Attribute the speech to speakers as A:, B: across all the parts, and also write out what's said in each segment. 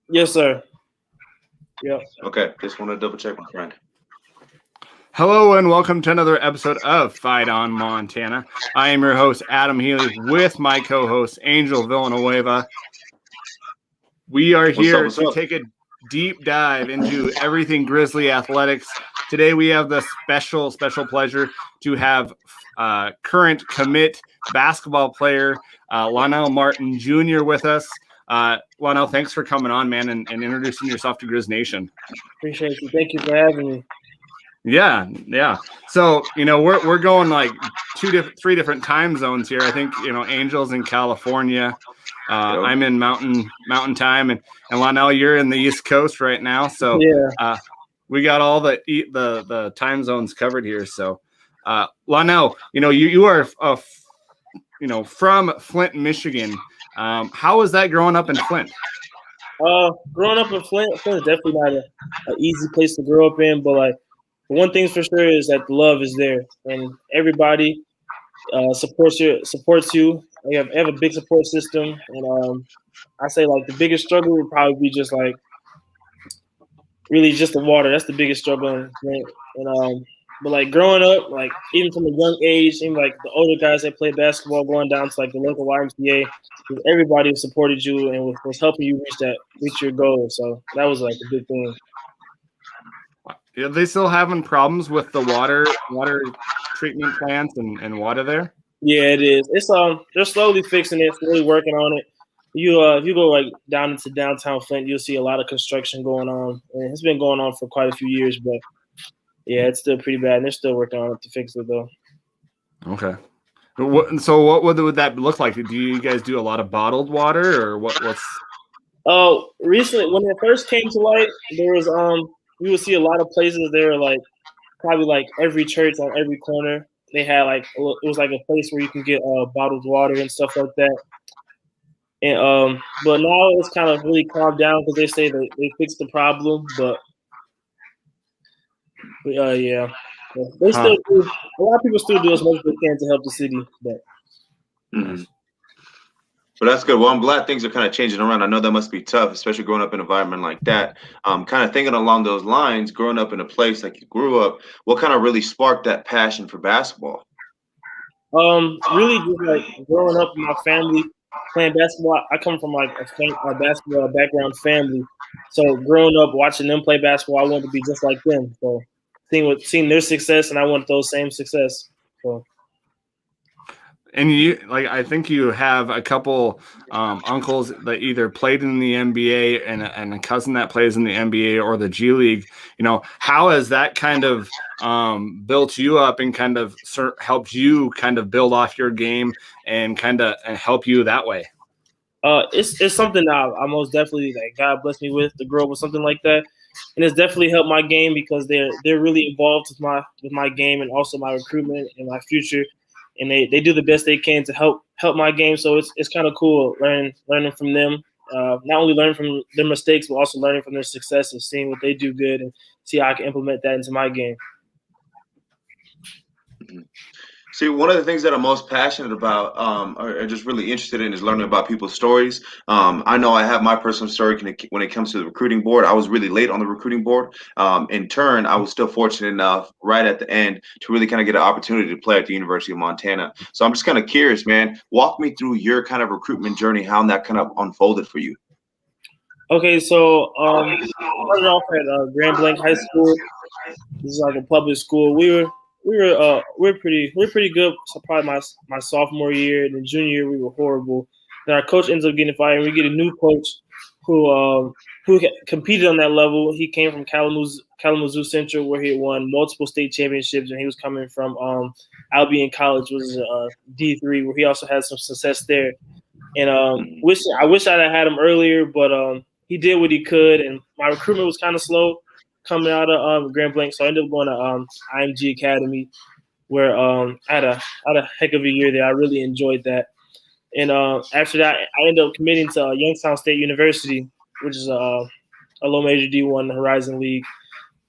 A: Yes, sir. Yep.
B: Okay, just want to double check, my friend.
C: Hello and welcome to another episode of Fight on Montana. I am your host, Adam Healy, with my co-host, Angel Villanueva. We are here to take a deep dive into everything Grizzly athletics. Today we have the special pleasure to have current commit basketball player Lonnell Martin Jr. with us. Lonnell, thanks for coming on, man, and introducing yourself to Griz Nation.
A: Appreciate you. Thank you for having me.
C: Yeah. So, we're going like three different time zones here. I think, Angel's in California. I'm in mountain time, and Lonnell, you're in the East Coast right now. So
A: yeah.
C: We got all the time zones covered here. So Lonnell, you are from Flint, Michigan. How was that growing up in Flint?
A: Growing up in Flint is definitely not an easy place to grow up in, but like one thing's for sure is that the love is there, and everybody supports you. You have a big support system, and I say like the biggest struggle would probably be just like really just the water. That's the biggest struggle in Flint. And but like growing up, like even from a young age, even like the older guys that play basketball, going down to like the local YMCA, everybody supported you and was helping you reach your goal. So that was like a big thing.
C: Are they still having problems with the water treatment plants and water there?
A: Yeah, it is. It's they're slowly fixing it, slowly working on it. If you go like down into downtown Flint, you'll see a lot of construction going on, and it's been going on for quite a few years. But yeah, it's still pretty bad, and they're still working on it to fix it though.
C: Okay. So what would that look like? Do you guys do a lot of bottled water, or what's?
A: Oh, recently when it first came to light, there was you would see a lot of places there, like probably like every church on every corner. They had like it was like a place where you can get bottled water and stuff like that. And but now it's kind of really calmed down because they say they fixed the problem. But yeah, they still do. A lot of people still do as much as they can to help the city. But
B: But that's good. Well, I'm glad things are kind of changing around. I know that must be tough, especially growing up in an environment like that. Kind of thinking along those lines, growing up in a place like you grew up, what kind of really sparked that passion for basketball?
A: Really just like growing up in my family playing basketball. I come from like a basketball background family, so growing up watching them play basketball, I wanted to be just like them. So seeing their success, and I want those same success. So.
C: And I think you have a couple uncles that either played in the NBA and a cousin that plays in the NBA or the G League. How has that kind of built you up and kind of helped you kind of build off your game and kind of help you that way?
A: It's something that I most definitely that God blessed me with to grow up with something like that, and it's definitely helped my game because they're really involved with my game and also my recruitment and my future. And they do the best they can to help my game. So it's kind of cool learning from them. Not only learning from their mistakes, but also learning from their successes, seeing what they do good and see how I can implement that into my game.
B: See, one of the things that I'm most passionate about or just really interested in is learning about people's stories. I know I have my personal story when it comes to the recruiting board. I was really late on the recruiting board. In turn, I was still fortunate enough right at the end to really kind of get an opportunity to play at the University of Montana. So I'm just kind of curious, man. Walk me through your kind of recruitment journey, how that kind of unfolded for you.
A: Okay, so I started off at Grand Blanc High School. This is like a public school. We're pretty good. So probably my sophomore year, and then junior year we were horrible. Then our coach ends up getting fired, and we get a new coach who competed on that level. He came from Kalamazoo Central, where he had won multiple state championships, and he was coming from Albion College, which is D3, where he also had some success there. And I wish I'd have had him earlier, but he did what he could, and my recruitment was kind of slow coming out of Grand Blanc, so I ended up going to IMG Academy, where I had a heck of a year there. I really enjoyed that. And after that, I ended up committing to Youngstown State University, which is a low major D1 Horizon League.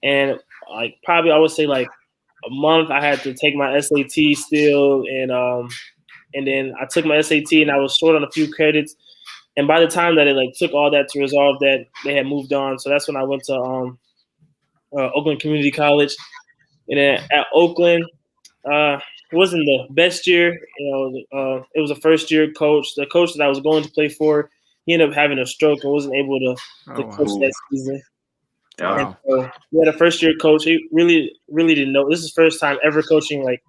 A: And like probably I would say like a month, I had to take my SAT still, and then I took my SAT and I was short on a few credits. And by the time that it like took all that to resolve that, they had moved on. So that's when I went to Oakland Community College. And then at Oakland, it wasn't the best year. It was a first-year coach. The coach that I was going to play for, he ended up having a stroke and wasn't able to coach that season.
B: Yeah.
A: And so we had a first-year coach. He really, really didn't know. This is his first time ever coaching, like,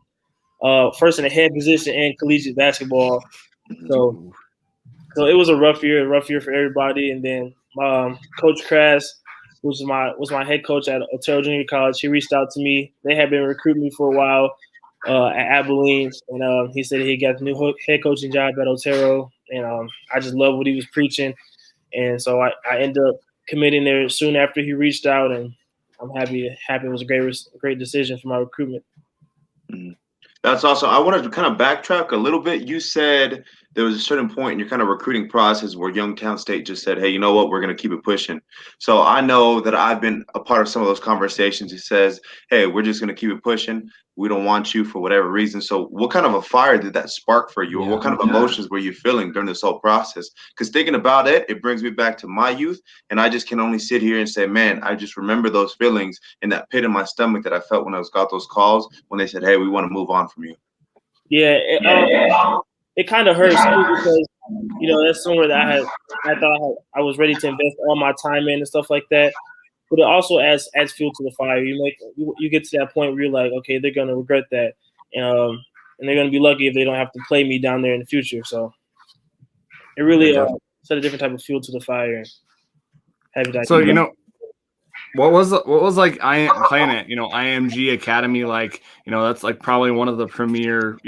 A: first in a head position and collegiate basketball. So it was a rough year for everybody. And then Coach Crass, which was my head coach at Otero Junior College, he reached out to me. They had been recruiting me for a while at Abilene, and he said he got the new head coaching job at Otero, and I just love what he was preaching, and so I ended up committing there soon after he reached out, and I'm happy. It was a great decision for my recruitment.
B: That's awesome. I wanted to kind of backtrack a little bit. You said there was a certain point in your kind of recruiting process where Youngstown State just said, hey, you know what, we're going to keep it pushing. So I know that I've been a part of some of those conversations. It says, hey, we're just going to keep it pushing. We don't want you for whatever reason. So what kind of a fire did that spark for you? Or what kind of emotions were you feeling during this whole process? Because thinking about it, it brings me back to my youth. And I just can only sit here and say, man, I just remember those feelings in that pit in my stomach that I felt when I got those calls when they said, hey, we want to move on from you.
A: Yeah, it kind of hurts too because that's somewhere that I thought I was ready to invest all my time in and stuff like that. But it also adds fuel to the fire. You get to that point where you're like, okay, they're gonna regret that, and they're gonna be lucky if they don't have to play me down there in the future. So it really set a different type of fuel to the fire.
C: So what was like playing at IMG Academy, like that's like probably one of the premier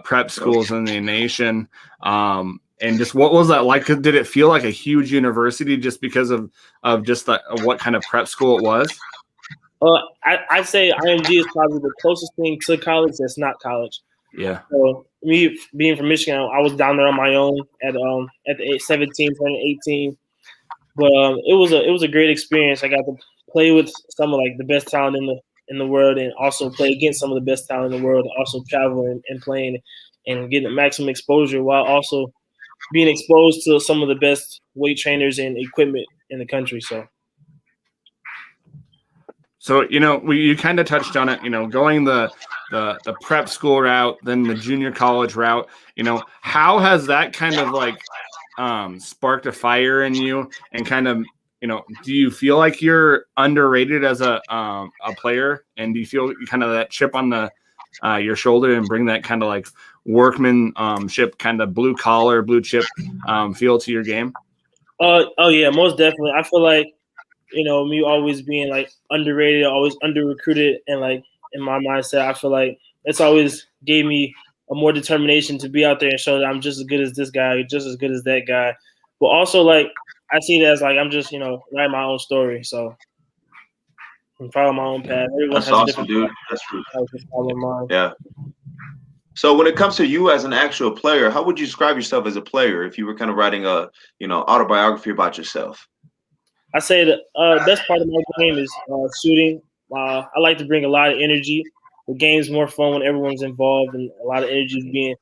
C: prep schools in the nation, and just what was that like? Did it feel like a huge university just because of just what kind of prep school it was?
A: I'd say IMG is probably the closest thing to college that's not college.
C: Yeah.
A: So me being from Michigan, I was down there on my own at the 17, turning 18. But it was a great experience. I got to play with some of like the best talent in the world, and also play against some of the best talent in the world. And also travel and playing and getting maximum exposure while also being exposed to some of the best weight trainers and equipment in the country.
C: So you kind of touched on it. Going the prep school route, then the junior college route. How has that kind of like sparked a fire in you, and kind of do you feel like you're underrated as a player, and do you feel kind of that chip on your shoulder and bring that kind of like workmanship, kind of blue collar, blue chip feel to your game?
A: Oh yeah, most definitely. I feel like me always being like underrated, always under recruited, and like in my mindset, I feel like it's always gave me a more determination to be out there and show that I'm just as good as this guy, just as good as that guy. But also, like, I see it as like I'm just write my own story, so and follow my own path. Everyone
B: That's
A: has
B: awesome,
A: a
B: dude.
A: path.
B: That's true.
A: Mine.
B: Yeah. So when it comes to you as an actual player, how would you describe yourself as a player if you were kind of writing a autobiography about yourself?
A: I say the best part of my game is shooting. I like to bring a lot of energy. The game's more fun when everyone's involved, and a lot of energy is being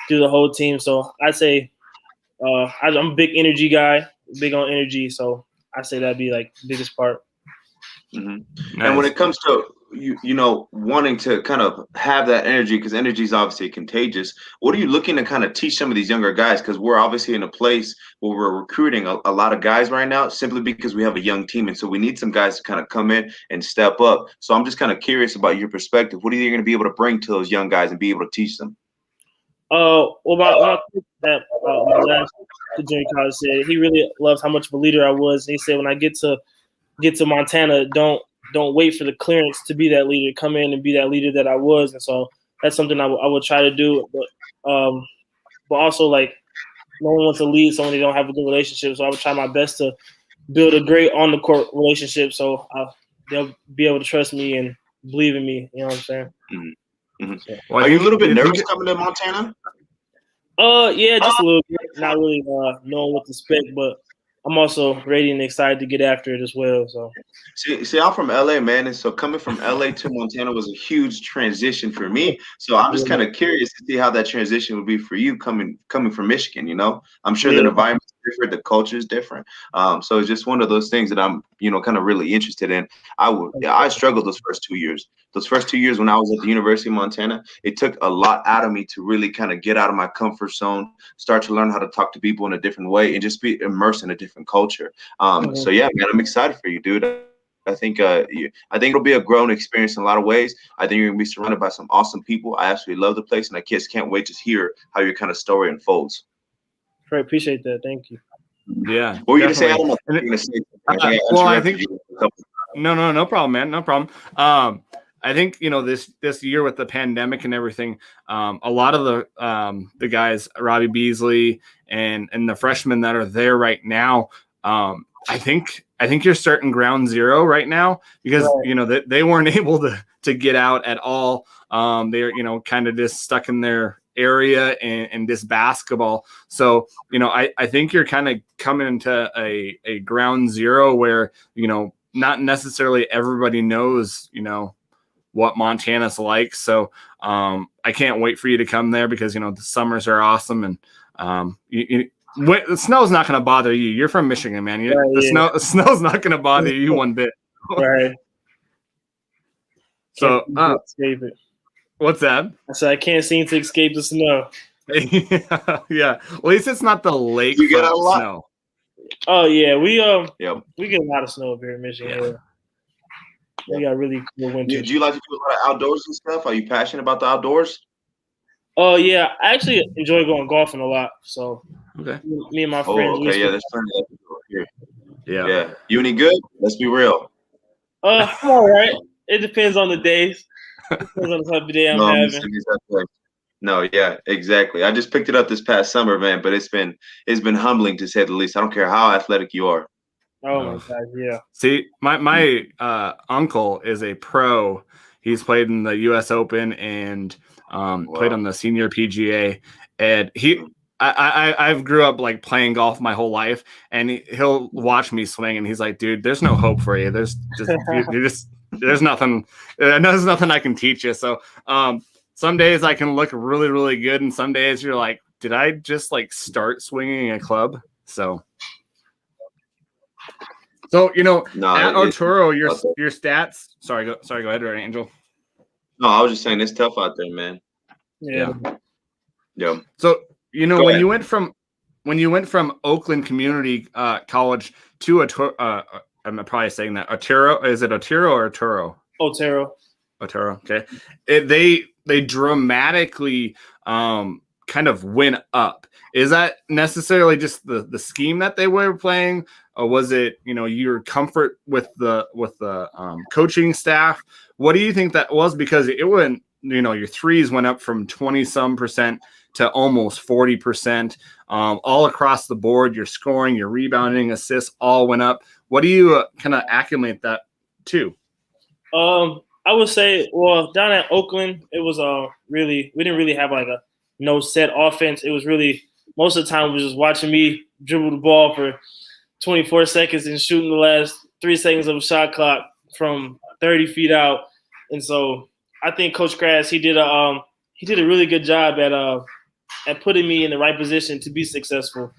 A: through the whole team. So I say I'm a big energy guy, big on energy. So I say that'd be like the biggest part.
B: Mm-hmm. Nice. And when it comes to wanting to kind of have that energy, because energy is obviously contagious, what are you looking to kind of teach some of these younger guys? Because we're obviously in a place where we're recruiting a lot of guys right now, simply because we have a young team, and so we need some guys to kind of come in and step up. So I'm just kind of curious about your perspective. What are you going to be able to bring to those young guys and be able to teach them?
A: Well, about that, my last junior college said he really loves how much of a leader I was. And he said when I get to Montana, don't wait for the clearance to be that leader. Come in and be that leader that I was. And so that's something I would try to do. But also, like, no one wants to lead someone they don't have a good relationship. So I would try my best to build a great on-the-court relationship so they'll be able to trust me and believe in me. You know what I'm saying?
B: Mm-hmm. Mm-hmm. So, are you a little bit nervous coming to Montana?
A: Yeah, just a little bit. Not really knowing what to expect, but I'm also ready and excited to get after it as well. So,
B: see, I'm from LA, man, and so coming from LA to Montana was a huge transition for me. So I'm just kind of curious to see how that transition would be for you coming from Michigan. I'm sure the environment's different, the culture is different. So it's just one of those things that I'm, kind of really interested in. I struggled those first 2 years. Those first 2 years when I was at the University of Montana, it took a lot out of me to really kind of get out of my comfort zone, start to learn how to talk to people in a different way, and just be immersed in a different culture. So yeah, man, I'm excited for you, dude. I think it'll be a growing experience in a lot of ways. I think you're gonna be surrounded by some awesome people. I absolutely love the place, and I just can't wait to hear how your kind of story unfolds.
A: I appreciate that. Thank you.
C: Yeah.
B: What were you gonna say? I don't know. What you were gonna say.
C: I think no problem, man. No problem. I think this year with the pandemic and everything, a lot of the guys, Robbie Beasley and the freshmen that are there right now, I think you're starting ground zero right now because they weren't able to get out at all. They're kind of just stuck in their area and this basketball. So I think you're kind of coming into a ground zero where not necessarily everybody knows what Montana's like. So I can't wait for you to come there because the summers are awesome and the snow's not going to bother you. You're from Michigan, man. The snow's not going to bother you one bit.
A: Right.
C: So,
A: escape it.
C: What's that?
A: I said I can't seem to escape the snow.
C: Yeah. At least it's not the lake snow.
A: Oh yeah, we get a lot of snow up here in Michigan. Yeah. We got really cool winter.
B: Do you like to do a lot of outdoors and stuff? Are you passionate about the outdoors?
A: Oh yeah, I actually enjoy going golfing a lot. So me and my friends.
B: Okay, yeah, there's plenty of that here.
C: Yeah.
B: You any good? Let's be real.
A: I'm all right. It depends on the days. Depends on the type of day I'm having.
B: No, yeah, exactly. I just picked it up this past summer, man, but it's been humbling to say the least. I don't care how athletic you are.
A: Oh my God, yeah.
C: See, my uncle is a pro. He's played in the U.S. Open and played on the senior PGA, and I've grew up like playing golf my whole life, and he'll watch me swing, and he's like, "Dude, there's no hope for you. There's nothing. There's nothing I can teach you." So some days I can look really, really good, and some days you're like, "Did I just like start swinging a club?" So at Arturo, your stats. Sorry, go ahead, Angel.
B: No, I was just saying it's tough out there, man.
A: Yeah.
C: So when you went from Oakland Community College to I'm probably saying that Otero. Is it Otero or Otero?
A: Otero.
C: Okay. They dramatically kind of went up. Is that necessarily just the scheme that they were playing, or was it your comfort with the coaching staff? What do you think that was? Because it went, your threes went up from 20-some% to almost 40%, all across the board. Your scoring, your rebounding, assists, all went up. What do you kind of acclimate that to?
A: I would say, well, down at Oakland, it was we didn't really have like a no set offense. It was really most of the time it was just watching me dribble the ball for 24 seconds and shooting the last 3 seconds of a shot clock from 30 feet out. And so I think Coach Grass, he did a really good job at putting me in the right position to be successful,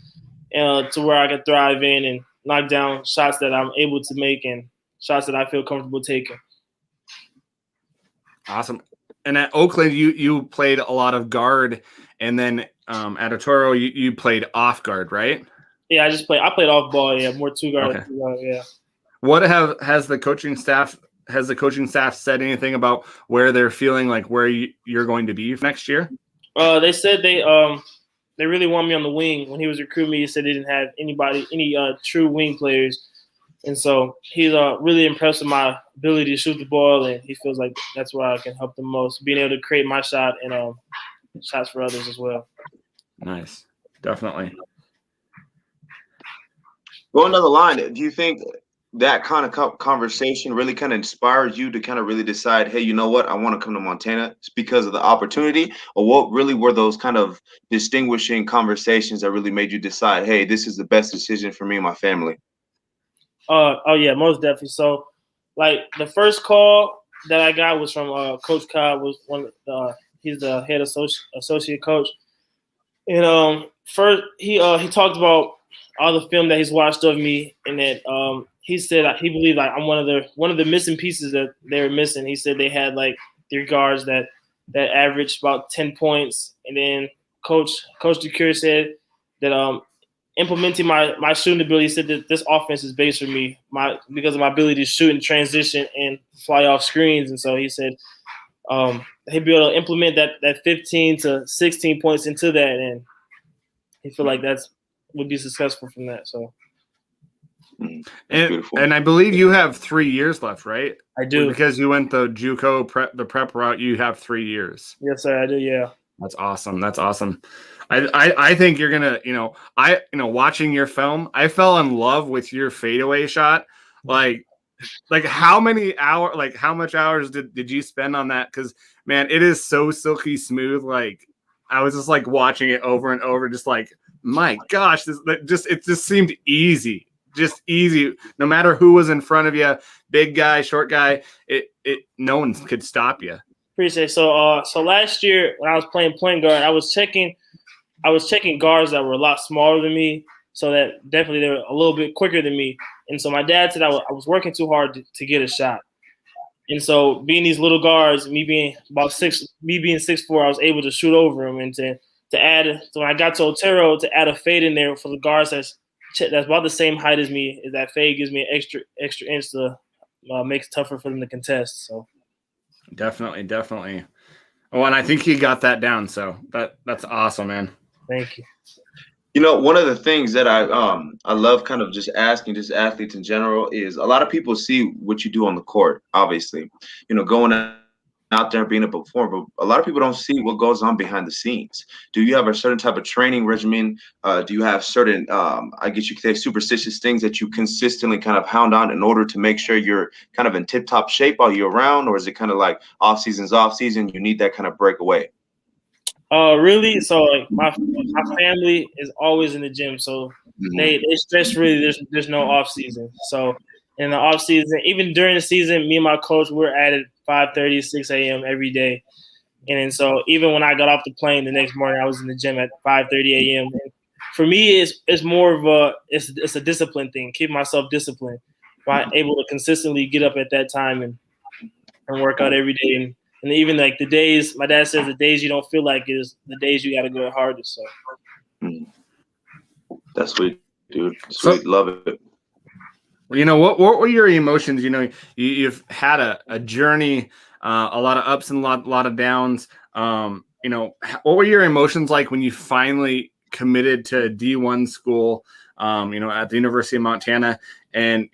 A: to where I can thrive in and knock down shots that I'm able to make and shots that I feel comfortable taking.
C: Awesome. And at Oakland, you played a lot of guard, and then at Arturo, you played off guard, right?
A: Yeah, I played off ball. Yeah, more 2 guard.
C: Okay.
A: 2 guard, yeah.
C: What has the coaching staff said anything about where they're feeling like where you're going to be next year?
A: They said they really want me on the wing. When he was recruiting me, he said they didn't have any true wing players. And so he's really impressed with my ability to shoot the ball, and he feels like that's where I can help the most, being able to create my shot and shots for others as well.
C: Nice. Definitely.
B: Go another line. Do you think that kind of conversation really kind of inspires you to kind of really decide, hey, you know what, I want to come to Montana? It's because of the opportunity, or what really were those kind of distinguishing conversations that really made you decide, hey, this is the best decision for me and my family?
A: Oh yeah, most definitely. So, like the first call that I got was from Coach Cobb. Was he's the head associate coach, and first he talked about all the film that he's watched of me, and that he said he believed like I'm one of the missing pieces that they were missing. He said they had like 3 guards that averaged about 10 points, and then Coach DeCure said that implementing my shooting ability, said that this offense is based for me because of my ability to shoot and transition and fly off screens. And so he said he'd be able to implement that 15 to 16 points into that, and he feel like would be successful from that. So,
C: and I believe you have 3 years left, right?
A: I do,
C: because you went the JUCO the prep route. You have 3 years.
A: Yes, sir. I do. Yeah.
C: That's awesome. That's awesome. I think you're gonna, watching your film, I fell in love with your fadeaway shot. Like how many hours, how much hours did you spend on that? Because man, it is so silky smooth. Like I was just like watching it over and over, just like, my gosh, it just seemed easy. Just easy. No matter who was in front of you, big guy, short guy, no one could stop you.
A: Appreciate it. So last year when I was playing point guard, I was checking guards that were a lot smaller than me, so that definitely they were a little bit quicker than me. And so my dad said I was working too hard to get a shot. And so being these little guards, me being 6'4", I was able to shoot over them, and to add. So when I got to Otero, to add a fade in there for the guards that's about the same height as me, is that fade gives me an extra inch to make it tougher for them to contest. So
C: definitely. Oh, and I think he got that down. So that's awesome, man.
A: Thank you.
B: One of the things that I love kind of just asking just athletes in general is a lot of people see what you do on the court, obviously, going out there being a performer, but a lot of people don't see what goes on behind the scenes. Do you have a certain type of training regimen? Do you have certain, I guess you could say, superstitious things that you consistently kind of hound on in order to make sure you're kind of in tip-top shape all year round? Or is it kind of like off season's off season, you need that kind of breakaway?
A: Really? So like my family is always in the gym, so they stress really. There's no off season. So in the off season, even during the season, me and my coach, we're at it 5:30, 6 a.m. every day. And then so even when I got off the plane the next morning, I was in the gym at 5:30 a.m. And for me, it's more of it's a discipline thing, keep myself disciplined. If I'm able to consistently get up at that time and work out every day. And even like the days, my dad says the days you don't feel like it is the days you got to go hardest. So
B: that's sweet, dude. Sweet, love it.
C: What were your emotions? You've had a journey, a lot of ups and a lot of downs. What were your emotions like when you finally committed to a D1 school, at the University of Montana? And,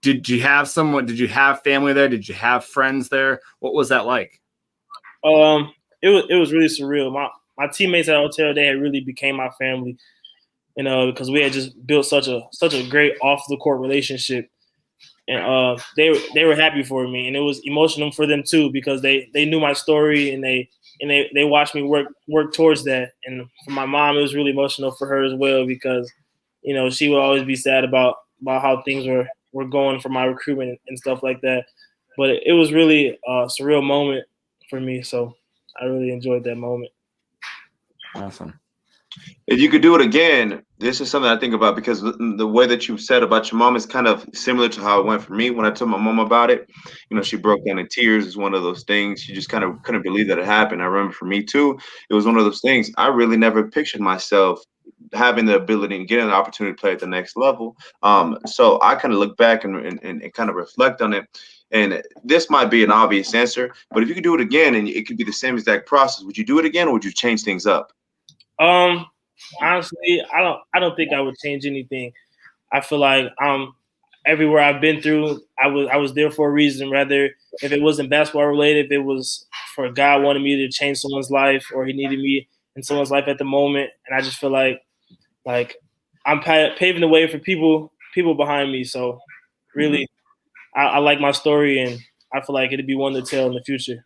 C: did you have family there? Did you have friends there? What was that like?
A: It was really surreal. My teammates at Otero, they had really became my family. Because we had just built such a great off the court relationship, and they were happy for me, and it was emotional for them too because they knew my story and they watched me work towards that. And for my mom, it was really emotional for her as well because she would always be sad about how things were going for my recruitment and stuff like that. But it was really a surreal moment for me, so I really enjoyed that moment.
C: Awesome.
B: If you could do it again, this is something I think about because the way that you said about your mom is kind of similar to how it went for me when I told my mom about it. She broke down in tears. It's one of those things. She just kind of couldn't believe that it happened. I remember for me too, it was one of those things. I really never pictured myself having the ability and getting the opportunity to play at the next level. So I kind of look back and kind of reflect on it. And this might be an obvious answer, but if you could do it again and it could be the same exact process, would you do it again or would you change things up?
A: Honestly, I don't think I would change anything. I feel like everywhere I've been through, I was there for a reason. Rather, if it wasn't basketball related, if it was for God wanted me to change someone's life or He needed me in someone's life at the moment, and I just feel like I'm paving the way for people behind me. So really, I like my story, and I feel like it'd be one to tell in the future.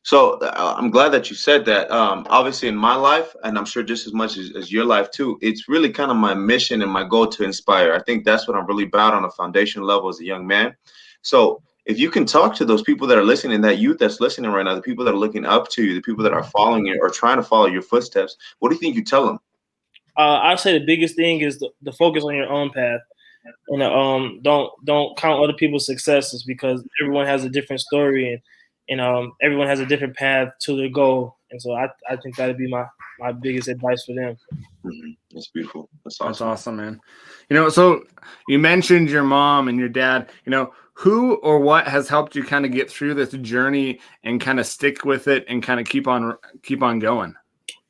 B: So I'm glad that you said that. Obviously, in my life, and I'm sure just as much as your life too, it's really kind of my mission and my goal to inspire. I think that's what I'm really about on a foundational level as a young man. So if you can talk to those people that are listening, that youth that's listening right now, the people that are looking up to you, the people that are following you or trying to follow your footsteps, what do you think you tell them?
A: I'd say the biggest thing is the focus on your own path, and don't count other people's successes because everyone has a different story and everyone has a different path to their goal. And so I think that'd be my biggest advice for them.
B: That's beautiful. That's awesome.
C: That's awesome, man. So you mentioned your mom and your dad. Who or what has helped you kind of get through this journey and kind of stick with it and kind of keep on going?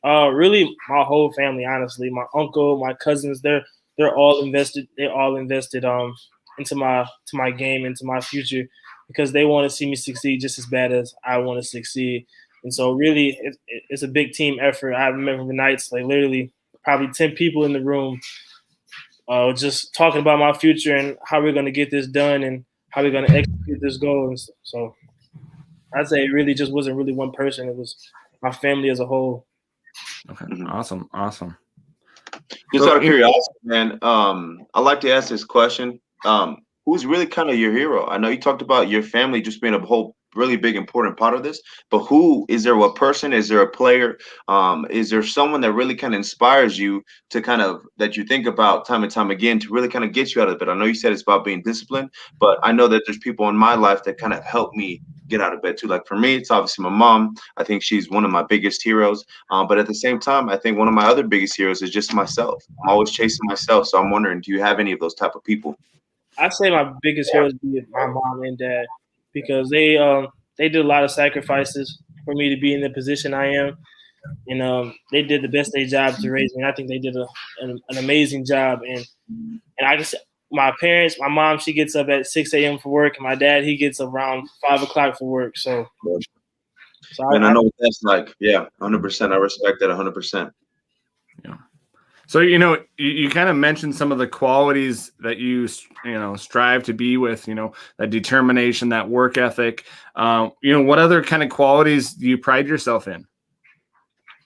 A: Really, my whole family. Honestly, my uncle, my cousins, they're all invested. They all invested into my game, into my future, because they want to see me succeed just as bad as I want to succeed. And so, really, it's a big team effort. I remember the nights, like literally, probably 10 people in the room, just talking about my future and how we're going to get this done and how we're going to execute this goal. And so, I'd say it really just wasn't really one person. It was my family as a whole.
C: Okay. Awesome.
B: Just out of curiosity, man, I like to ask this question. Who's really kind of your hero? I know you talked about your family just being a whole really big, important part of this, but is there a person? Is there a player? Is there someone that really kind of inspires you to that you think about time and time again to really kind of get you out of it? I know you said it's about being disciplined, but I know that there's people in my life that kind of help me get out of bed too. Like for me, it's obviously my mom. I think she's one of my biggest heroes. But at the same time, I think one of my other biggest heroes is just myself. I'm always chasing myself. So I'm wondering, do you have any of those type of people?
A: I say my biggest heroes be my mom and dad, because they did a lot of sacrifices for me to be in the position I am, and they did the best they job to raise me. I think they did an amazing job, and I just my parents, my mom, she gets up at 6 a.m. for work, and my dad, he gets up around 5 o'clock for work. So
B: and I know what that's like. Yeah, 100%. I respect that 100%.
C: Yeah. So, you kind of mentioned some of the qualities that you strive to be with, that determination, that work ethic. What other kind of qualities do you pride yourself in?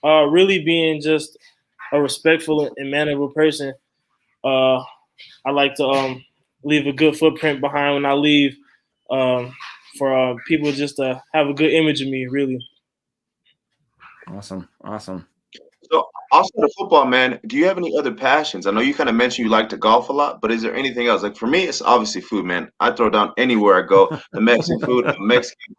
A: Really being just a respectful and mannerable person. I like to leave a good footprint behind when I leave, for people just to have a good image of me, really.
C: Awesome.
B: So outside of football, man, do you have any other passions? I know you kind of mentioned you like to golf a lot, but is there anything else? Like for me, it's obviously food, man. I throw down anywhere I go. The Mexican food, the Mexican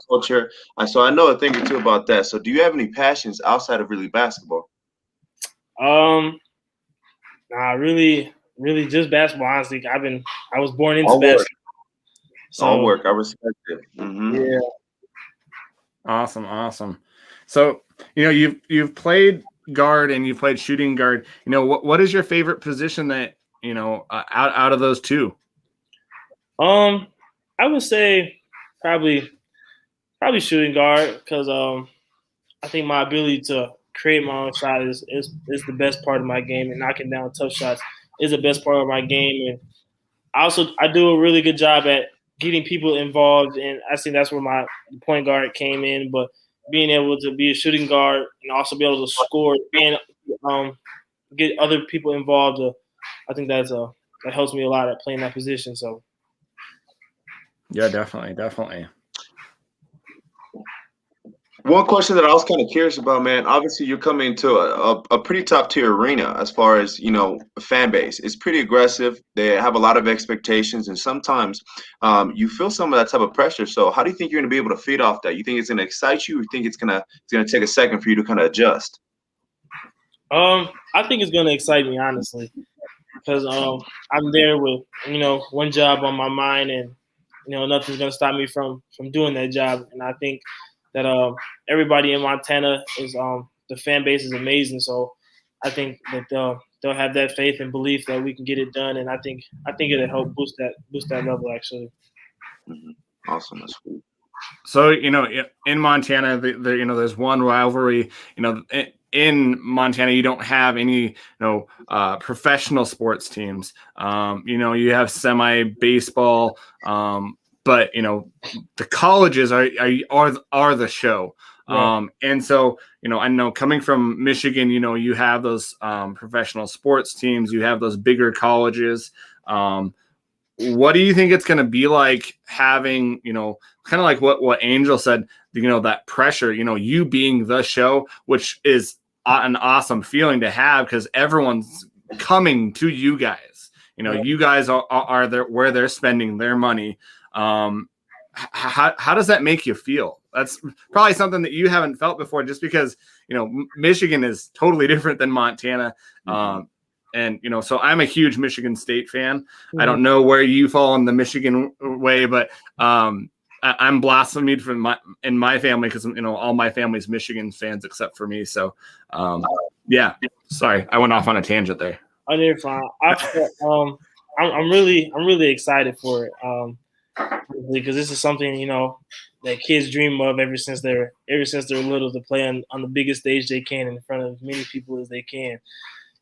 B: culture. So I know a thing or two about that. So do you have any passions outside of really basketball?
A: Nah, really just basketball. Honestly, I was born into basketball.
B: So, all work. I respect it. Mm-hmm.
A: Yeah.
C: Awesome. So, you've played guard and you've played shooting guard. What is your favorite position that, out of those two?
A: I would say probably shooting guard, because I think my ability to create my own shot is the best part of my game, and knocking down tough shots is the best part of my game. And I do a really good job at getting people involved, and I think that's where my point guard came in. But being able to be a shooting guard and also be able to score and get other people involved, I think that helps me a lot at playing that position. So,
C: yeah, definitely.
B: One question that I was kind of curious about, man, obviously you're coming to a pretty top tier arena as far as, fan base. It's pretty aggressive. They have a lot of expectations, and sometimes you feel some of that type of pressure. So how do you think you're going to be able to feed off that? You think it's going to excite you, or you think it's going to take a second for you to kind of adjust?
A: I think it's going to excite me, honestly, because I'm there with, one job on my mind, and, nothing's going to stop me from doing that job. And I think that everybody in Montana is the fan base is amazing. So I think that they'll have that faith and belief that we can get it done, and I think it'll help boost that level, actually.
B: Mm-hmm. Awesome, that's cool.
C: So in Montana, there's one rivalry. In Montana, you don't have any professional sports teams. You have semi baseball. But the colleges are the show, right. And so I know coming from Michigan, you have those professional sports teams, you have those bigger colleges. What do you think it's going to be like having kind of like what Angel said, that pressure, you being the show, which is an awesome feeling to have because everyone's coming to you guys. You know, you guys are there where they're spending their money. How does that make you feel? That's probably something that you haven't felt before, just because, you know, Michigan is totally different than Montana. And, you know, so I'm a huge Michigan State fan. I don't know where you fall in the Michigan way, but I'm blasphemed in my family because, you know, all my family's Michigan fans except for me. So, yeah, sorry, I went off on a tangent there.
A: Oh, you're fine. I'm really excited for it. Because this is something, you know, that kids dream of ever since they're little, to play on the biggest stage they can in front of as many people as they can.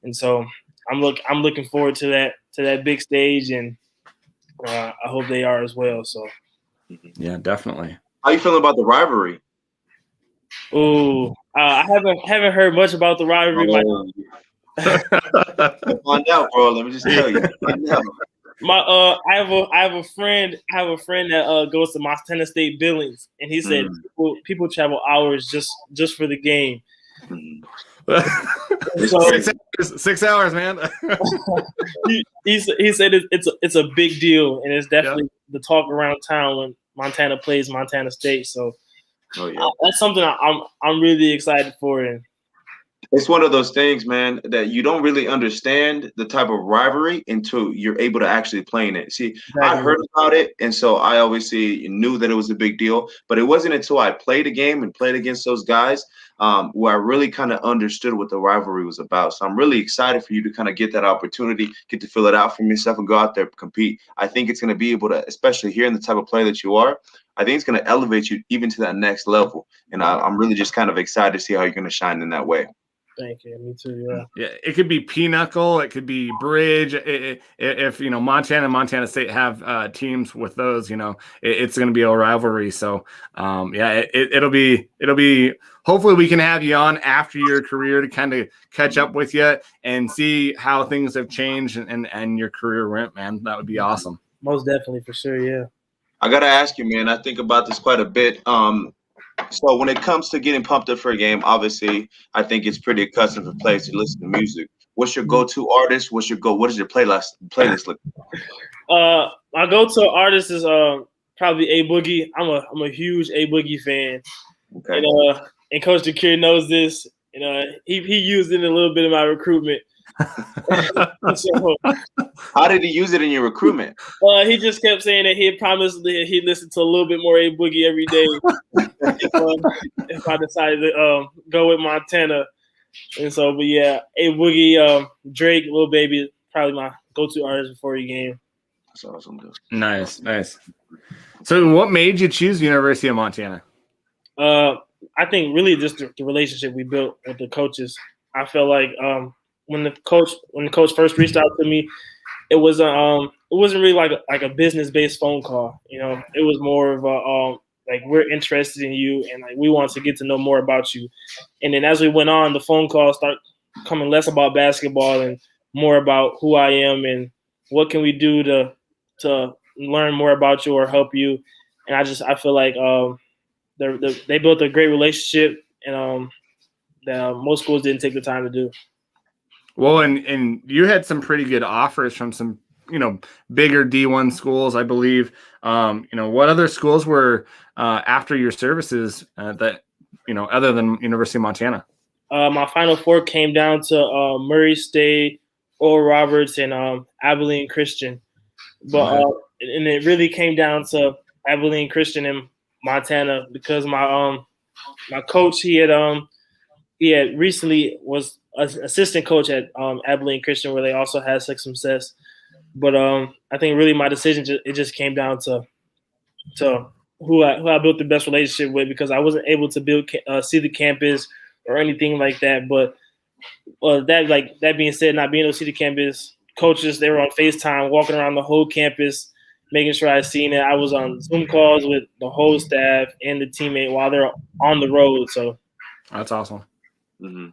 A: And so I'm looking forward to that big stage, and I hope they are as well. So
C: yeah, definitely.
B: How you feeling about the rivalry?
A: Oh, I haven't heard much about the rivalry.
B: Find out, bro. Let me just tell you. Find out.
A: I have a friend that goes to Montana State Billings, and he said people travel hours just for the game.
C: So, 6 hours, man.
A: he said it's a big deal, and it's definitely the talk around town when Montana plays Montana State. So that's something I'm really excited for. And
B: it's one of those things, man, that you don't really understand the type of rivalry until you're able to actually play in it. See, I heard about it, and so I obviously knew that it was a big deal, but it wasn't until I played a game and played against those guys where I really kind of understood what the rivalry was about. So I'm really excited for you to kind of get that opportunity, get to fill it out for yourself and go out there and compete. I think it's going to be able to, especially here in the type of player that you are, I think it's going to elevate you even to that next level. And I'm really just kind of excited to see how you're going to shine in that way.
A: Thank you. Me too.
C: Yeah. It could be pinochle. It could be bridge. If you know Montana and Montana State have teams with those, you know, it's going to be a rivalry. So, it'll be. Hopefully, we can have you on after your career to kind of catch up with you and see how things have changed and your career went. Man, that would be awesome.
A: Most definitely, for sure. Yeah.
B: I gotta ask you, man. I think about this quite a bit. So when it comes to getting pumped up for a game, obviously, I think it's pretty accustomed for players to listen to music. What's your go-to artist? What is your playlist look?
A: My go-to artist is probably A Boogie. I'm a huge A Boogie fan.
B: Okay.
A: And Coach Jakir knows this. You know, he used it in a little bit of my recruitment.
B: So, how did he use it in your recruitment?
A: He just kept saying that he had promised that he'd listen to a little bit more A Boogie every day if I decided to go with Montana. And so, but yeah, A Boogie, Drake, Lil Baby, probably my go-to artist before the game.
B: That's awesome, dude.
C: Nice. So, what made you choose University of Montana?
A: I think really just the relationship we built with the coaches. I felt like when the coach first reached out to me, it wasn't really like a business-based phone call. You know, it was more of a like, we're interested in you, and like, we want to get to know more about you. And then as we went on, the phone calls started coming less about basketball and more about who I am and what can we do to learn more about you or help you. And I feel like they built a great relationship, and that most schools didn't take the time to do.
C: Well, and you had some pretty good offers from some, you know, bigger D1 schools, I believe. You know, what other schools were after your services that, you know, other than University of Montana?
A: My Final Four came down to Murray State, Oral Roberts, and Abilene Christian. But and it really came down to Abilene Christian and Montana because my coach, he had recently was an assistant coach at Abilene Christian, where they also had some success. But I think really my decision just came down to who I built the best relationship with, because I wasn't able to see the campus or anything like that. But that being said, not being able to see the campus, coaches, they were on FaceTime walking around the whole campus, making sure I seen it. I was on Zoom calls with the whole staff and the teammate while they're on the road. So
C: that's awesome.
B: Mm-hmm.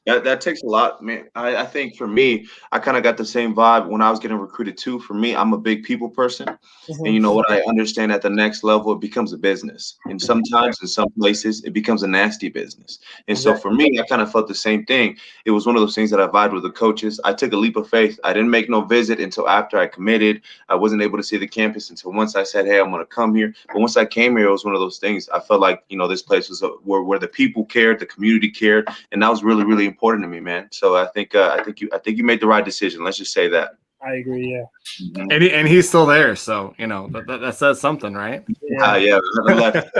B: That takes a lot, man. I think for me, I kind of got the same vibe when I was getting recruited too. For me, I'm a big people person. And you know what? I understand at the next level, it becomes a business. And sometimes in some places, it becomes a nasty business. And so for me, I kind of felt the same thing. It was one of those things that I vibed with the coaches. I took a leap of faith. I didn't make no visit until after I committed. I wasn't able to see the campus until once I said, hey, I'm going to come here. But once I came here, it was one of those things. I felt like, this place was where the people cared, the community cared. And that was really, really important to me, man. So I think you made the right decision. Let's just say that.
A: I agree. Yeah.
C: Mm-hmm. And he's still there, so that says something, right?
B: Yeah. Yeah.
C: Left.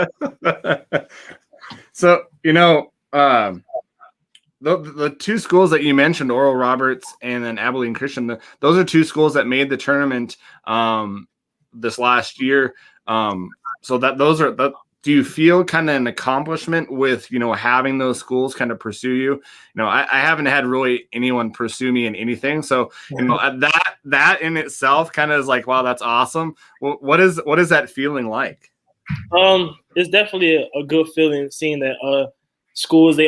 C: So the two schools that you mentioned, Oral Roberts and then Abilene Christian, those are two schools that made the tournament this last year. So do you feel kind of an accomplishment with, having those schools kind of pursue you? I haven't had really anyone pursue me in anything. So, that in itself kind of is like, wow, that's awesome. What is that feeling like?
A: It's definitely a good feeling seeing that schools, they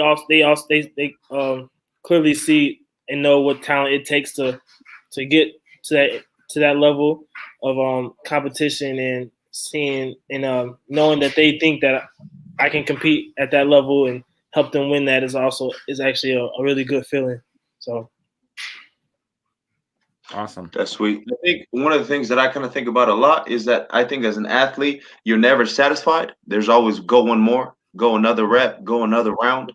A: clearly see and know what talent it takes to get to that level of competition, and seeing and knowing that they think that I can compete at that level and help them win that is actually a really good feeling. So
C: awesome.
B: That's sweet. I think one of the things that I kind of think about a lot is that I think as an athlete, you're never satisfied. There's always go one more, go another rep, go another round.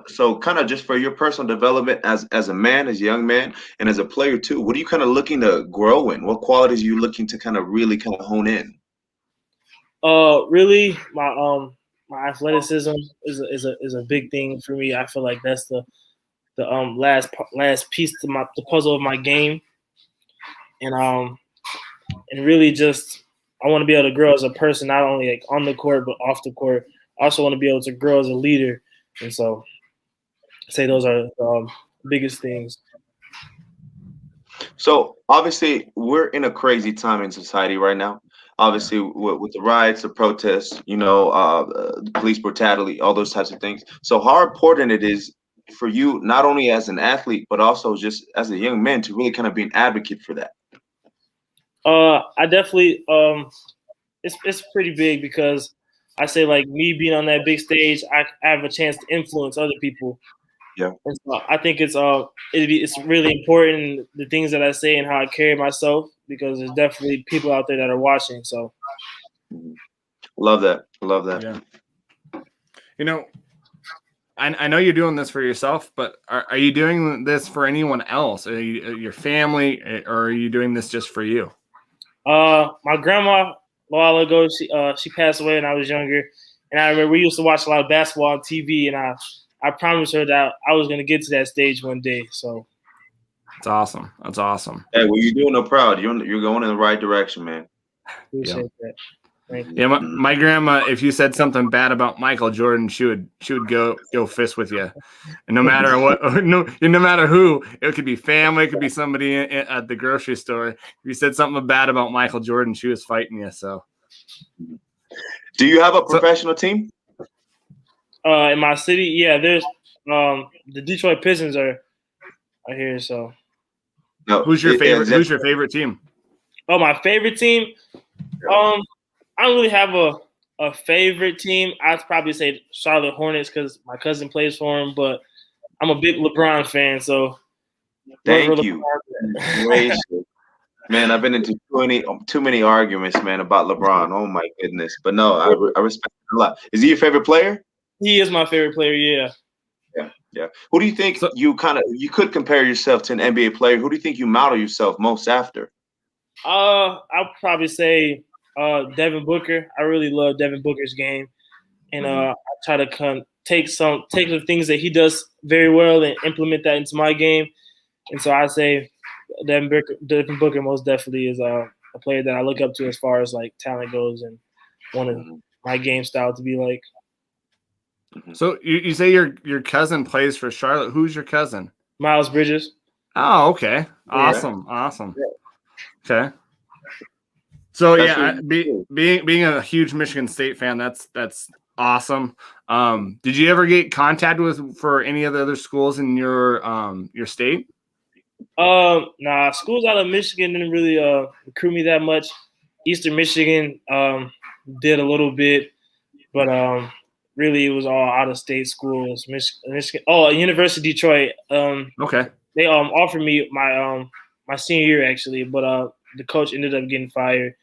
B: So kind of just for your personal development as a man, as a young man, and as a player too, what are you kind of looking to grow in? What qualities are you looking to kind of really kind of hone in?
A: Really, my athleticism is a big thing for me. I feel like that's the last piece to the puzzle of my game, and really just I want to be able to grow as a person, not only like on the court but off the court. I also want to be able to grow as a leader, and so I'd say those are the biggest things.
B: So obviously, we're in a crazy time in society right now. Obviously, with the riots, the protests, the police brutality, all those types of things. So how important it is for you, not only as an athlete, but also just as a young man, to really kind of be an advocate for that?
A: I definitely it's pretty big, because I say, like, me being on that big stage, I have a chance to influence other people.
B: Yeah.
A: And so I think it's really important, the things that I say and how I carry myself, because there's definitely people out there that are watching. So
B: love that.
C: Yeah. I know you're doing this for yourself, but are you doing this for anyone else? Are you, your family, or are you doing this just for you?
A: My grandma, a while ago, she passed away when I was younger, and I remember we used to watch a lot of basketball on TV, and I promised her that I was going to get to that stage one day. So
C: that's awesome.
B: Hey, well, you're doing her proud. You're going in the right direction, man.
A: Appreciate that. Thank you.
C: Yeah, my grandma, if you said something bad about Michael Jordan, she would go fist with you, and no matter what, no matter who, it could be family, it could be somebody at the grocery store. If you said something bad about Michael Jordan, she was fighting you. So,
B: do you have a professional team?
A: In my city, yeah, there's the Detroit Pistons are here. So,
C: no, who's your favorite team?
A: Oh, my favorite team. I don't really have a favorite team. I'd probably say Charlotte Hornets, because my cousin plays for them. But I'm a big LeBron fan, so
B: thank you. Man, I've been into too many arguments, man, about LeBron. Oh my goodness! But no, I respect him a lot. Is he your favorite player?
A: He is my favorite player. Yeah.
B: Yeah. Who do you think you could compare yourself to an NBA player? Who do you think you model yourself most after?
A: I'll probably say Devin Booker. I really love Devin Booker's game, and I try to take the things that he does very well and implement that into my game. And so I say Devin Booker most definitely is a player that I look up to as far as like talent goes, and want my game style to be like.
C: So you say your cousin plays for Charlotte. Who's your cousin?
A: Miles Bridges.
C: Oh, okay. Awesome. Yeah. Okay. So being a huge Michigan State fan, that's awesome. Did you ever get contact for any of the other schools in your state?
A: Nah, schools out of Michigan didn't really recruit me that much. Eastern Michigan did a little bit, but really it was all out of state schools. Michigan. Oh, University of Detroit.
C: Okay.
A: They offered me my senior year actually, but the coach ended up getting fired.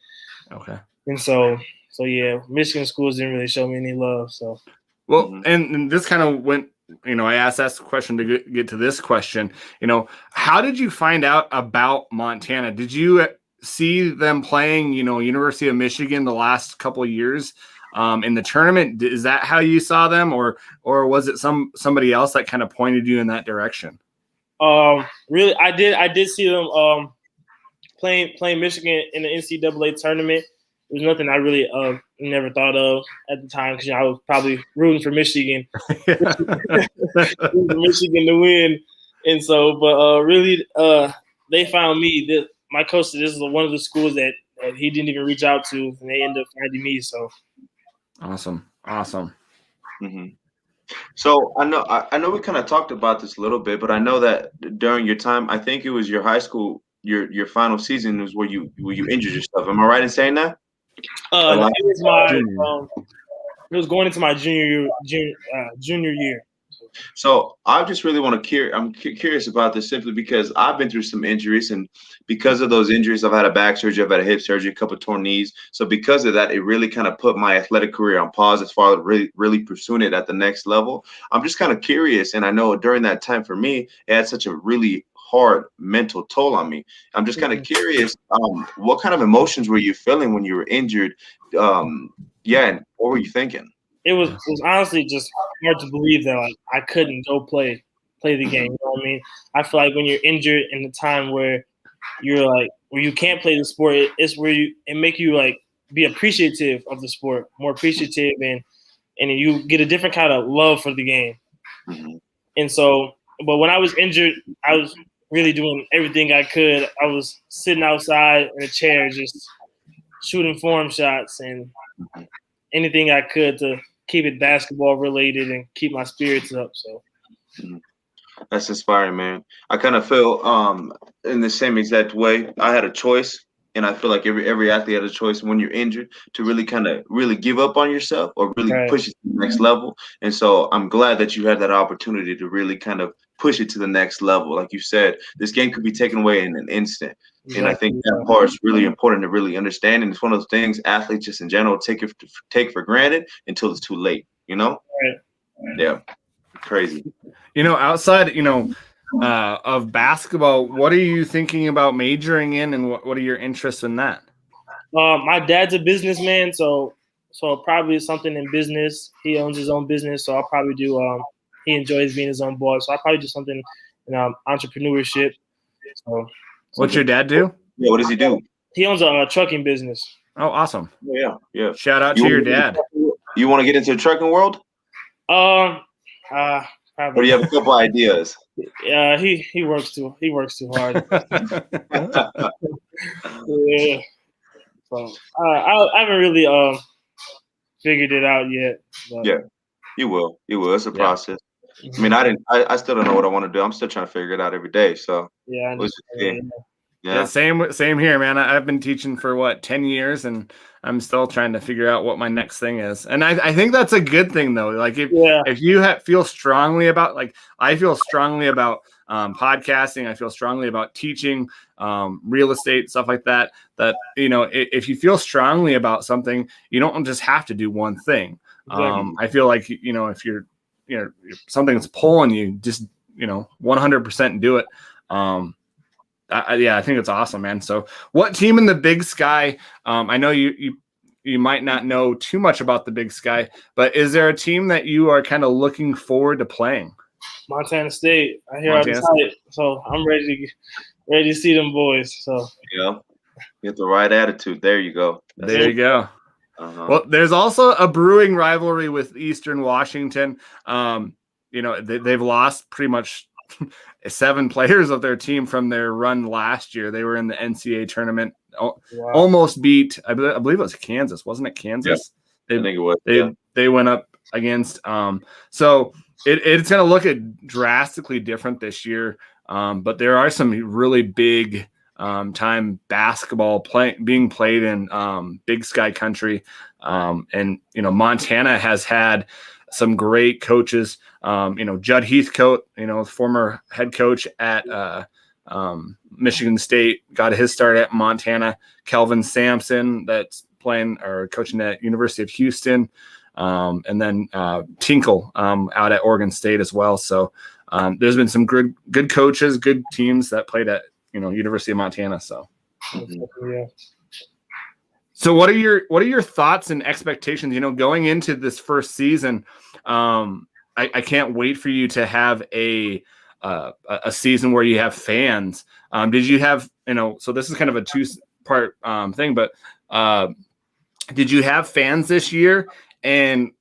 C: Okay.
A: And so yeah, Michigan schools didn't really show me any love. So
C: well, and this kind of went. I asked that question to get to this question. How did you find out about Montana? Did you see them playing, University of Michigan the last couple of years in the tournament? Is that how you saw them, or was it somebody else that kind of pointed you in that direction?
A: Really, I did see them playing Michigan in the NCAA tournament. It was nothing I really never thought of at the time because I was probably rooting for Michigan, Michigan to win, and so. But really, they found me. My coach said this is one of the schools that he didn't even reach out to, and they ended up finding me. So
C: awesome.
B: Mm-hmm. So I know we kind of talked about this a little bit, but I know that during your time, I think it was your high school, your final season was where you injured yourself. Am I right in saying that?
A: It was going into my junior year.
B: So I just really want to I'm curious about this simply because I've been through some injuries, and because of those injuries, I've had a back surgery, I've had a hip surgery, a couple of torn knees. So because of that, it really kind of put my athletic career on pause as far as really pursuing it at the next level. I'm just kind of curious, and I know during that time for me, it had such a really hard mental toll on me. I'm just kind of curious, what kind of emotions were you feeling when you were injured? And what were you thinking?
A: It was honestly just hard to believe that I couldn't go play the game. You know what I mean? I feel like when you're injured in the time where you're where you can't play the sport, it's where it make you be appreciative of the sport, more appreciative, and you get a different kind of love for the game.
B: Mm-hmm.
A: And so, but when I was injured, I was really doing everything I could. I was sitting outside in a chair, just shooting form shots and anything I could to keep it basketball related and keep my spirits up. So
B: that's inspiring, man. I kind of feel in the same exact way. I had a choice, and I feel like every athlete had a choice when you're injured to really give up on yourself or really push it to the next level. And so I'm glad that you had that opportunity to really kind of push it to the next level. Like you said, this game could be taken away in an instant. Exactly. And I think that part is really important to really understand. And it's one of those things athletes just in general take for granted until it's too late,
A: Right.
B: Yeah. Crazy.
C: Outside, of basketball, what are you thinking about majoring in, and what are your interests in that?
A: My dad's a businessman, so probably something in business. He owns his own business, so I'll probably do. He enjoys being his own boss, so I'll probably do something in entrepreneurship. So,
C: what's your dad do?
B: Yeah, what does he do?
A: He owns a trucking business.
C: Oh, awesome!
B: Yeah.
C: Shout out to your dad.
B: You want to get into the trucking world?
A: Probably.
B: Or do you have a couple ideas?
A: Yeah, he works too hard. Yeah. So I haven't really figured it out yet. But.
B: Yeah, you will. It's a process. I mean, I still don't know what I want to do. I'm still trying to figure it out every day. So
A: yeah.
C: Yeah, same here, man. I've been teaching for 10 years, and I'm still trying to figure out what my next thing is. And I think that's a good thing, though. Like if you feel strongly about, I feel strongly about podcasting, I feel strongly about teaching, real estate, stuff like that. That if you feel strongly about something, you don't just have to do one thing. Exactly. I feel like if you're something's pulling you, just 100% do it. I think it's awesome, man. So what team in the Big Sky, I know you might not know too much about the Big Sky, but is there a team that you are kind of looking forward to playing?
A: Montana State. I hear Montana State. So I'm ready to see them boys. So
B: yeah, get the right attitude. There you go.
C: There you go. Uh-huh. Well, there's also a brewing rivalry with Eastern Washington. They've lost pretty much 7 players of their team from their run last year. They were in the NCAA tournament, almost beat, I believe it was Kansas. Wasn't it Kansas?
B: Yeah, I think it was.
C: they went up against. So it's going to look drastically different this year. But there are some really big time basketball being played in Big Sky Country. And, Montana has had some great coaches. Judd Heathcote, former head coach at Michigan State, got his start at Montana. Kelvin Sampson, that's playing or coaching at University of Houston. And then Tinkle out at Oregon State as well. So there's been some good coaches, good teams that played at University of Montana. So
A: yeah.
C: So what are your thoughts and expectations? Going into this first season, I can't wait for you to have a season where you have fans. Did you have So this is kind of a two-part thing, but did you have fans this year and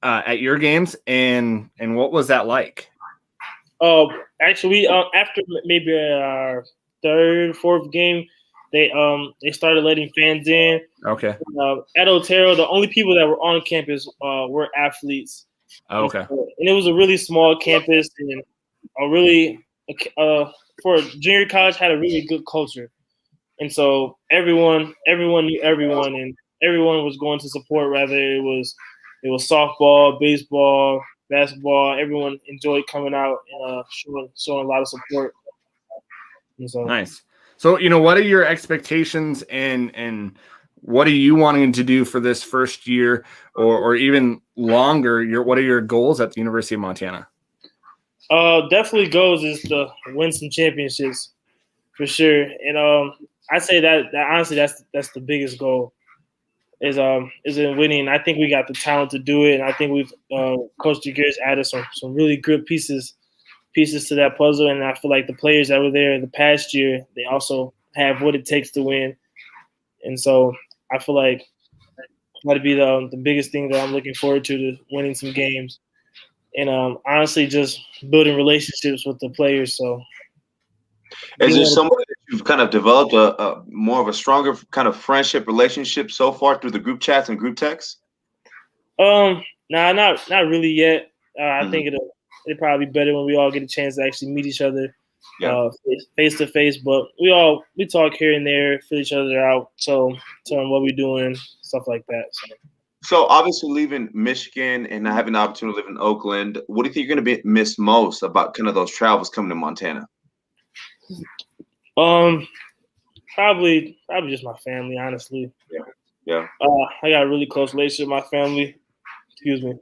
C: at your games, and what was that like?
A: Actually, after maybe our third, fourth game, they started letting fans in.
C: Okay.
A: At Otero, the only people that were on campus were athletes.
C: Okay.
A: And it was a really small campus, and a really for a junior college had a really good culture, and so everyone knew everyone, and everyone was going to support. Whether it was softball, baseball, basketball, everyone enjoyed coming out and showing a lot of support. And so,
C: nice. So, what are your expectations and what are you wanting to do for this first year or even longer? What are your goals at the University of Montana?
A: Definitely goals is to win some championships for sure. And I say that honestly, that's the biggest goal is in winning. I think we got the talent to do it, and I think we've Coach Griz added some really good pieces to that puzzle. And I feel like the players that were there the past year, they also have what it takes to win. And so I feel like that'd be the biggest thing that I'm looking forward to winning some games. And honestly, just building relationships with the players. So,
B: is there somebody that you've kind of developed a more of a stronger kind of friendship relationship so far through the group chats and group texts?
A: Nah, not really yet. I think it'll probably be better when we all get a chance to actually meet each other face to face. But we talk here and there, fill each other out, tell them what we're doing, stuff like that.
B: So obviously leaving Michigan and not having the opportunity to live in Oakland, what do you think you're going to miss most about kind of those travels coming to Montana?
A: Probably just my family, honestly.
B: Yeah.
A: I got a really close relationship with my family. Excuse me.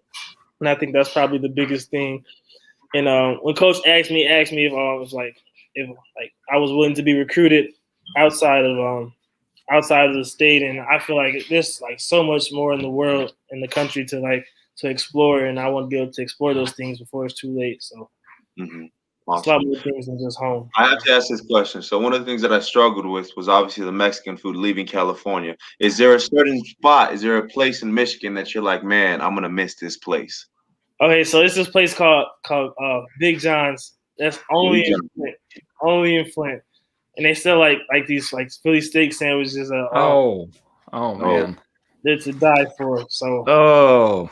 A: And I think that's probably the biggest thing. And when Coach asked me if if I was willing to be recruited outside of the state, and I feel like there's so much more in the world, in the country to explore, and I want to be able to explore those things before it's too late. So
B: Awesome.
A: it's a lot more things than just home.
B: I have to ask this question. So one of the things that I struggled with was obviously the Mexican food leaving California. Is there a certain spot? Is there a place in Michigan that you're like, man, I'm gonna miss this place?
A: Okay, so it's this place called Big John's. That's only in Flint, and they sell these Philly steak sandwiches.
C: Man,
A: they're to die for.
C: So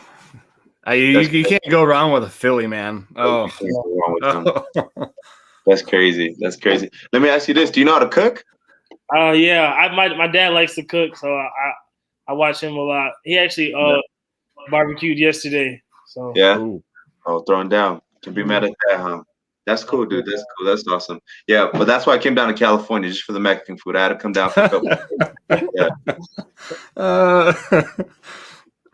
C: you can't go wrong with a Philly, man.
B: That's crazy. Let me ask you this: do you know how to cook?
A: Yeah, my dad likes to cook, so I watch him a lot. He actually barbecued yesterday. So
B: yeah. Throwing down. Can be mad at that, huh? That's cool, dude. That's cool. That's awesome. Yeah, but that's why I came down to California, just for the Mexican food. I had to come down for a couple.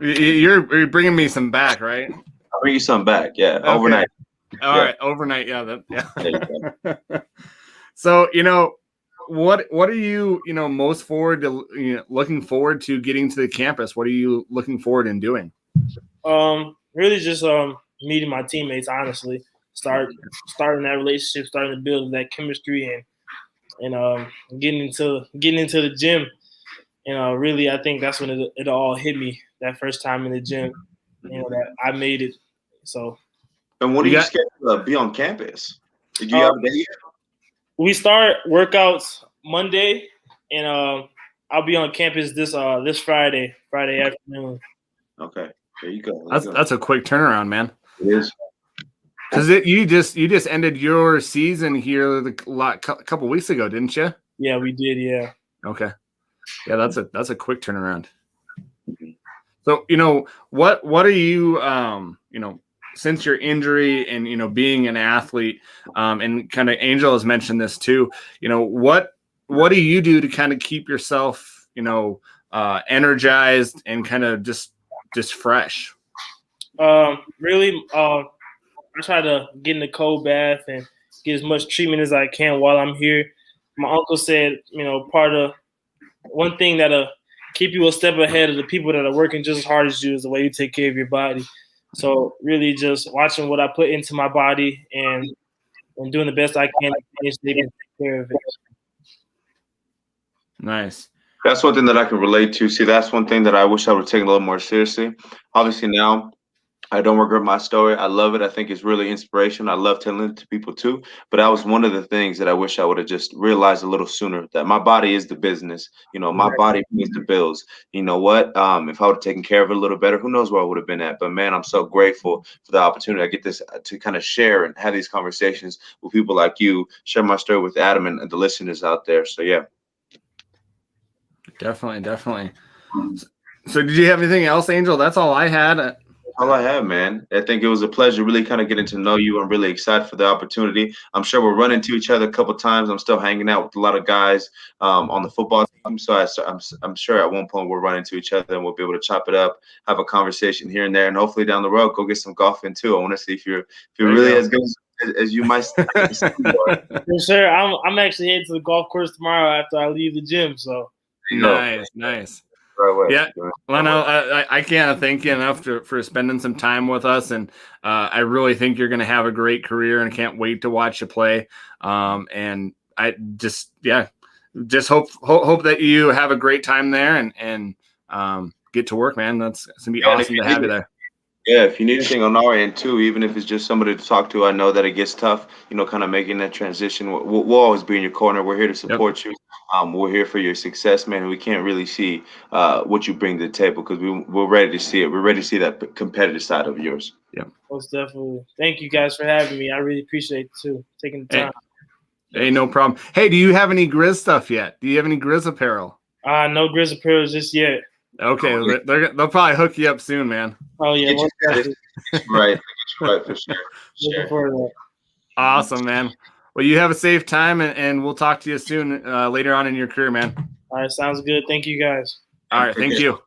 C: You're bringing me some back, right?
B: I'll bring you some back. Yeah, okay. Overnight.
C: All right, overnight. Yeah, So what are you most forward to looking forward to getting to the campus? What are you looking forward in doing?
A: Really just meeting my teammates. Honestly, starting that relationship, starting to build that chemistry, and getting into the gym. And really, I think that's when it all hit me that first time in the gym. That I made it. So.
B: And when are you scheduled to be on campus? Did you have a day yet?
A: We start workouts Monday, and I'll be on campus this Friday afternoon.
B: Okay. There you go.
C: That's a quick turnaround, man.
B: It is.
C: Because you just ended your season here a couple weeks ago, didn't you?
A: Yeah, we did. Yeah.
C: Okay. Yeah, that's a quick turnaround. So what are you since your injury and being an athlete, and kind of Angel has mentioned this too. What do you do to kind of keep yourself energized and kind of just fresh?
A: Really, I try to get in the cold bath and get as much treatment as I can while I'm here. My uncle said, part of one thing that'll keep you a step ahead of the people that are working just as hard as you is the way you take care of your body. So really just watching what I put into my body and doing the best I can to take care of it.
C: Nice.
B: That's one thing that I can relate to. See, that's one thing that I wish I would have taken a little more seriously. Obviously now I don't regret my story. I love it. I think it's really inspirational. I love telling it to people too. But that was one of the things that I wish I would have just realized a little sooner, that my body is the business. My body pays the bills. You know what? If I would have taken care of it a little better, who knows where I would have been at. But man, I'm so grateful for the opportunity I get this to kind of share and have these conversations with people like you, share my story with Adam and the listeners out there. So yeah.
C: Definitely. So did you have anything else, Angel? That's all I had.
B: All I have, man. I think it was a pleasure really kind of getting to know you. I'm really excited for the opportunity. I'm sure we'll run into each other a couple of times. I'm still hanging out with a lot of guys on the football team. So I'm sure at one point we'll run into each other and we'll be able to chop it up, have a conversation here and there, and hopefully down the road go get some golf in too. I want to see if you're really as good as you might.
A: Yes, sir. I'm actually heading to the golf course tomorrow after I leave the gym. So
C: nice. Yeah, Lonnell, I can't thank you enough for spending some time with us, and I really think you're going to have a great career, and can't wait to watch you play. And I just hope that you have a great time there and get to work, man. That's going to be awesome to have you there.
B: Yeah, if you need anything on our end too, even if it's just somebody to talk to, I know that it gets tough, kind of making that transition. We'll always be in your corner. We're here to support you. We're here for your success, man. And we can't really see what you bring to the table because we're ready to see it. We're ready to see that competitive side of yours.
C: Yeah,
A: most definitely. Thank you guys for having me. I really appreciate it too, taking the time.
C: Hey, no problem. Hey, do you have any Griz stuff yet? Do you have any Griz apparel?
A: No Griz apparel just yet.
C: Okay, they'll probably hook you up soon, man.
A: Oh yeah,
B: right for sure.
A: Looking forward to that.
C: Awesome, man. Well, you have a safe time, and we'll talk to you soon later on in your career, man.
A: All right, sounds good. Thank you guys.
C: All right, thank you.